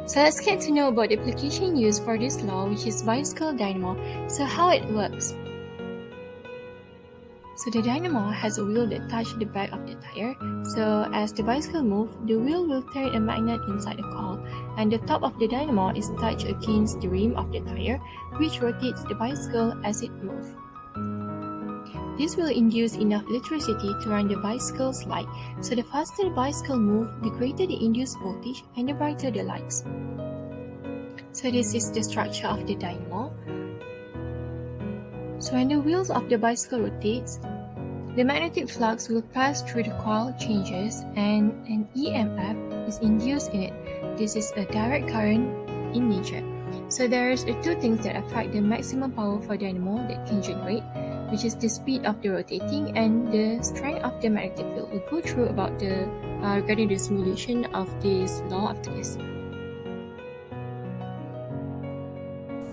So let's get to know about the application used for this law, which is bicycle dynamo. So how it works. So the dynamo has a wheel that touches the back of the tire. So as the bicycle moves, the wheel will turn a magnet inside the coil, and the top of the dynamo is touched against the rim of the tire, which rotates the bicycle as it moves. This will induce enough electricity to run the bicycle slide. So the faster the bicycle moves, the greater the induced voltage and the brighter the lights. So this is the structure of the dynamo. So when the wheels of the bicycle rotates, the magnetic flux will pass through the coil changes and an EMF is induced in it. This is a direct current in nature. So there's two things that affect the maximum power for dynamo that can generate, which is the speed of the rotating and the strength of the magnetic field. We'll go through about regarding the simulation of this law after this.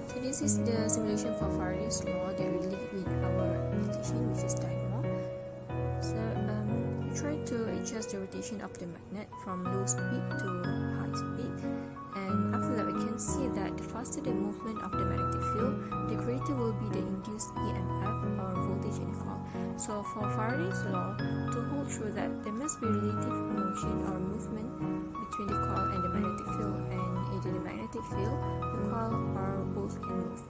So this is the simulation for Faraday's law that relate with our application, which is dynamo. So we try to adjust the rotation of the magnet from low speed to high speed, and after that we can see that the faster the movement of the magnetic field, the greater will be the induced EMF or voltage in the coil. So for Faraday's law, to hold true that there must be relative motion or movement between the coil and the magnetic field, and either the magnetic field, the coil, or both can move.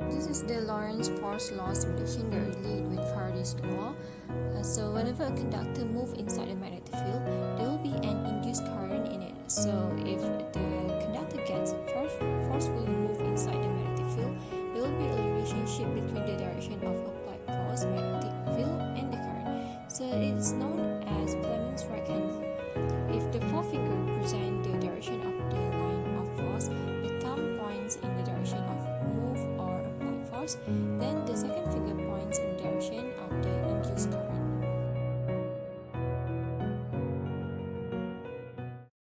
This is the Lorentz force law simulation that relate with Faraday's law. So whenever a conductor moves inside the magnetic field, there will be an induced current in it. So if the conductor gets forcefully moved inside the magnetic field, there will be a relationship between the direction of applied force, magnetic field, and the current. So it is known as Fleming's right hand rule. If the forefinger represents the direction of the line of force, the thumb points in the direction of move or applied force, then the